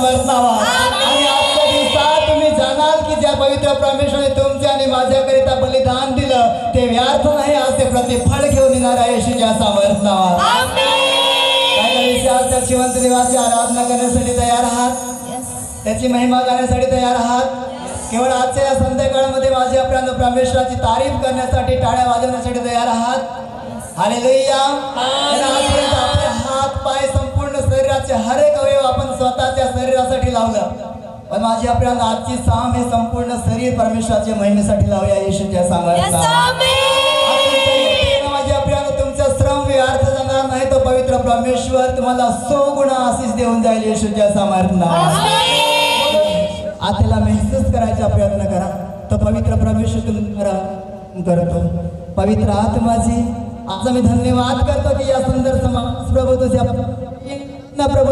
समर्थ नावा. आणि आजच्या दिवसात तुम्ही जाणाल की ज्या पवित्र परमेश्वराने तुमचे आणि माझ्याकरिता बलिदान दिलं ते व्यर्थ नाही, आज ते प्रतिफळ घेऊन येणार आहे येशूच्या समर्थ नावा. त्या जिवंत देवाची आराधना करण्यासाठी तयार आहात, त्याची महिमा गाण्यासाठी तयार आहात. केवळ आजच्या या संध्याकाळमध्ये माझ्या परमेश्वराची तारीफ करण्यासाठी टाळ्या वाजवण्यासाठी तयार आहात. हालेलुया. आपले हात पाय संपूर्ण शरीराचे हर एक अवयव आपण स्वतःच्या शरीरासाठी लावलं, पण माझी आपल्याला आजची साम हे संपूर्ण शरीर परमेश्वराच्या महिमेसाठी लावूया येशूच्या सामर्थ्याने. माझी आपल्याला तुमचा श्रम व्यर्थ जाणार नाही, तो पवित्र परमेश्वर तुम्हाला 100 गुणा आशीष देऊन जाईल येशूच्या सामर्थ्याने. आत्याला महसूस करायचा प्रयत्न करा, तो पवित्र परमेश्वर तुम्हाला करतो. पवित्र आत्माजी आज मी धन्यवाद करतो की या सुंदर समाज प्रभू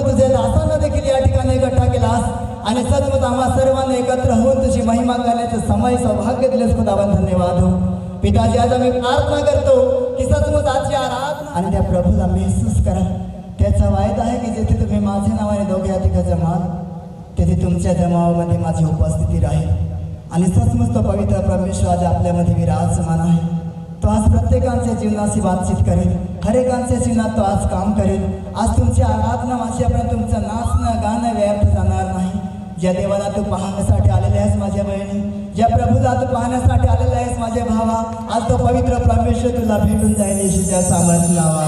तुझ्या दासांना देखील या ठिकाणी इकट्ठा केलास आणि सचमुच आम्हा सर्वांना एकत्र होऊन तुझी महिमा करण्याचं समय सौभाग्य दिलेस. खुदावन धन्यवाद हो पिताजी. आज आम्ही प्रार्थना करतो की सचमुच आजची आराधना आणि त्या प्रभूला महसूस करा. त्याचा वायदा आहे की जिथे तुम्ही माझ्या नावाने दोघे अधिक जमाल तेथे तुमच्या जमावामध्ये माझी उपस्थिती राहील. आणि सचमुच तो पवित्र परमेश्वर आज आपल्यामध्ये विराजमान आहे. तो आज प्रत्येकांच्या जीवनाशी बातचीत करेल, हरेकांच्या जीवनात तो आज काम करेल. आज तुमची आराधना माझी आपण तुमचं नाचणं गाणं व्यर्थ जाणार नाही. ज्या देवाला तू पाहण्यासाठी आलेले आहेस माझ्या बहिणी, ज्या प्रभूला तू पाहण्यासाठी आलेला आहेस माझ्या भावा, आज तो पवित्र परमेश्वर तुला भेटून जाईल येशूच्या सामर्थ्य नावात.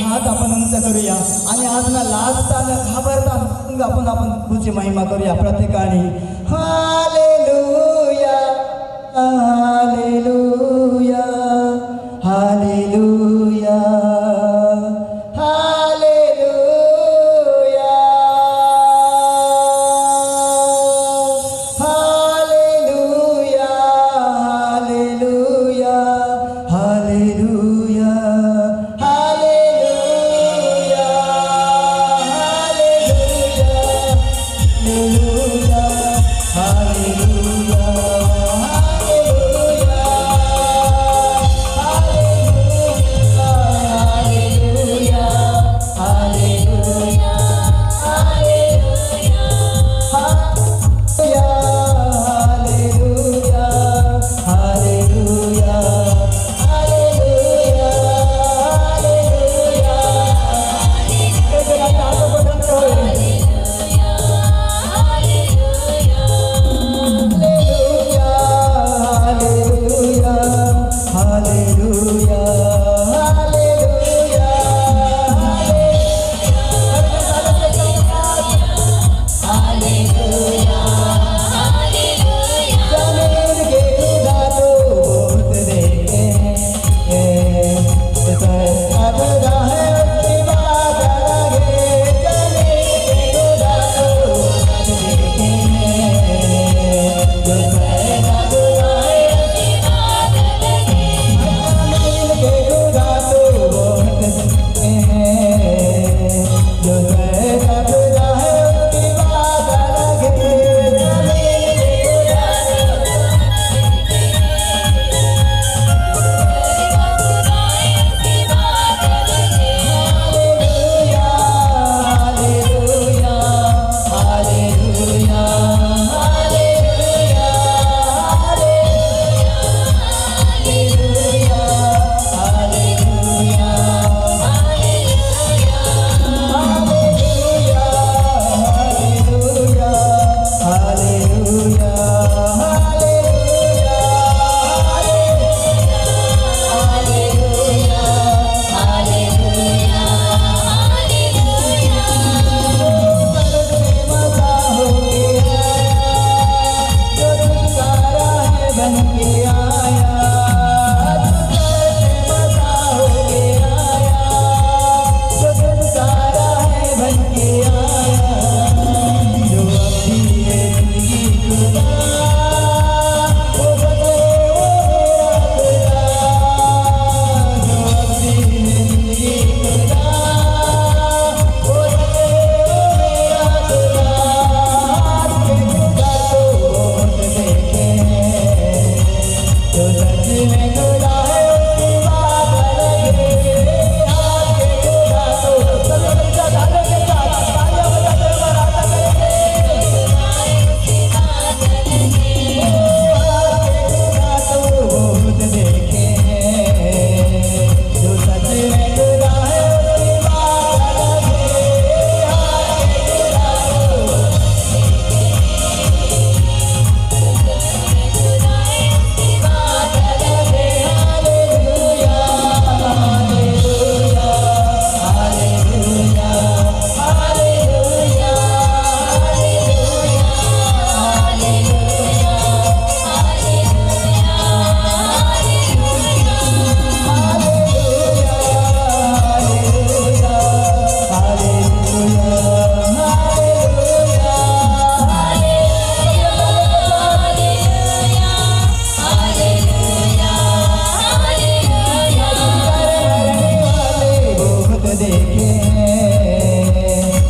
हात आपण उंच करूया आणि आज ना लाजता न घाबरता आपण तुझी महिमा करूया प्रत्येकाने. हालेलुया हालेलुया हालेलुया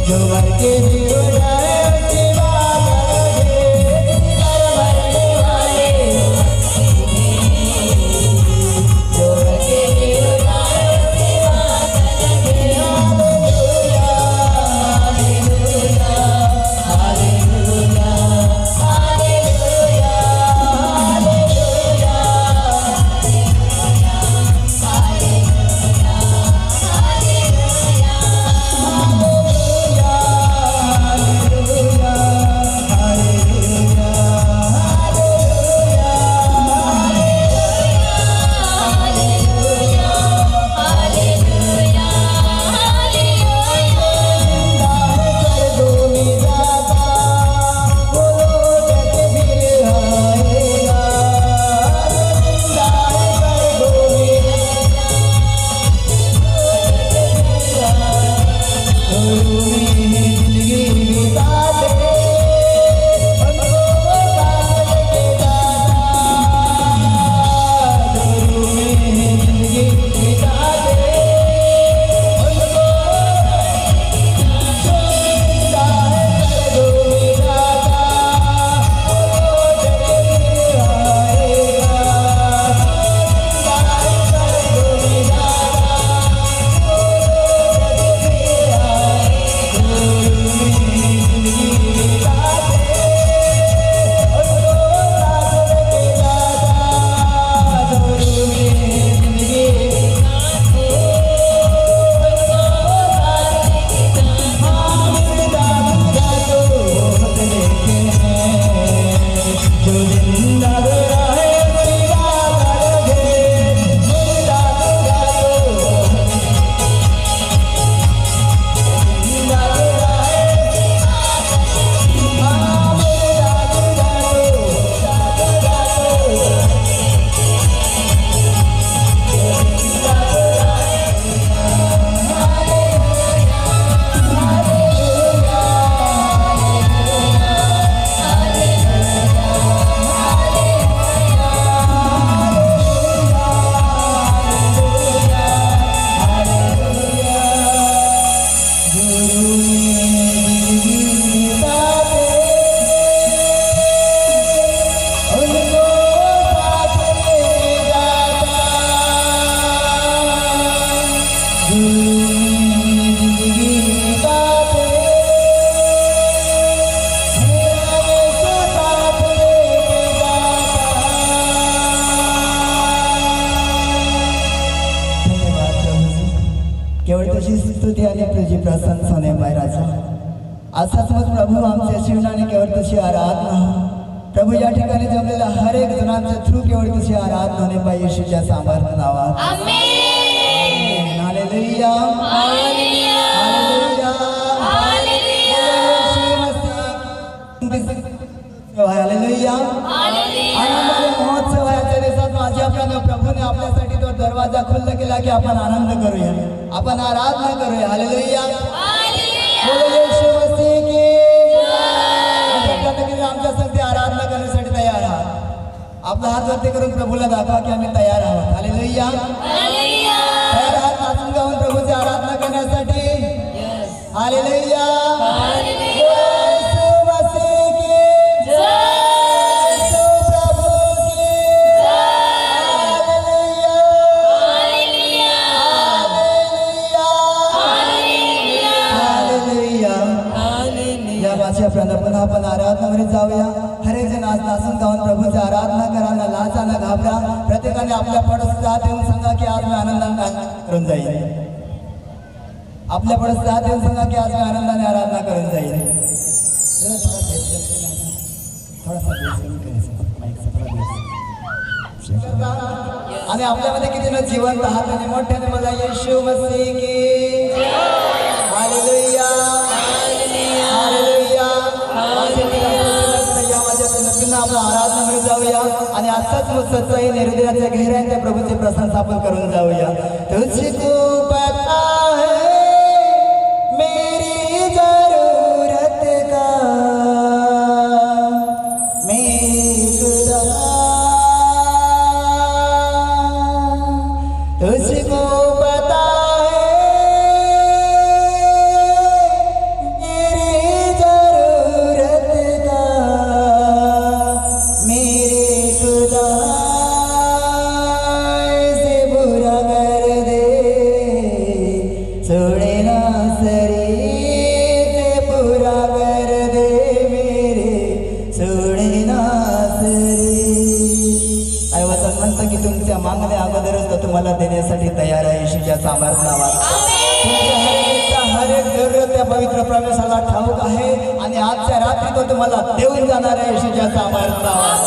जो भर के भी उड़ाए उसकी बात अलग है, भर भरने वाले जो भर के भी उड़ाए उसकी बात अलग है। हालेलुया हालेलुया हालेलुया हालेलुया केवळ तुझी स्तुती आणि तुझी प्रशंसा होणे महाराजा. असाच मग प्रभू आमच्या जीवनाने केवळ तुझी आराधना प्रभू या ठिकाणी जमलेल्या हर एक जणांच्या थ्रू केवळ तुझी आराधना होणे पाहिजे येशूच्या सामर्थ्य नावात. आमेन. हालेलुया हालेलुया हालेलुया हालेलुया. आनंदाने महोत्सव याच्या दिवसात माझ्या प्रभूने आपल्यासाठी तो दरवाजा खुल्ला केला की आपण आनंद करूया, आपण आराधना करूया. हालेलुया बोलो येशू मसीह की जय. आमच्या संगती आराधना करण्यासाठी तयार आहात. आपला हात वरती करून प्रभूला दाखवा की आम्ही तयार आहोत. हालेलुया तयार आहात नाचून गाऊन प्रभूची आराधना करण्यासाठी. हालेलुया पुन्हा आपण आराधनामध्ये जाऊया. हर एक जण आज नाचून गाऊन प्रभूची आराधना करा. ना लाजा ना घाबरा. प्रत्येकाने आपल्या पडोस हात येऊन सांगा की आज मी आनंदाने करून जाईल. आपल्या पडोस हात येऊन सांगा की आज मी आनंदाने आराधना करून जाईल. आणि आपल्यामध्ये किती ना जिवंत आहात आणि मोठ्याने मला येशू मसीह की हालेलुया हालेलुया. आपण आराधनामध्ये जाऊया आणि आजचाच मग सच्चाई निर्दयाच्या गहऱ्याच्या प्रभूची प्रशंसा आपण करून जाऊया. तुझको पता है मेरी जरूरत का मेरे खुदा, तुझको पता है नासरी से पूरा कर दे मेरे सोने नासरी. आई वचन म्हणतं की तुमच्या मागण्या अगोदरच तो तुम्हाला देण्यासाठी तयार आहे. येशूच्या सामर्थ्य नावात तुमच्या हर एक जरूरत त्या पवित्र प्रवेशाला ठाऊक आहे आणि आजच्या रात्री तो तुम्हाला देऊन जाणार आहे. येशूच्या सामर्थ्य नावात.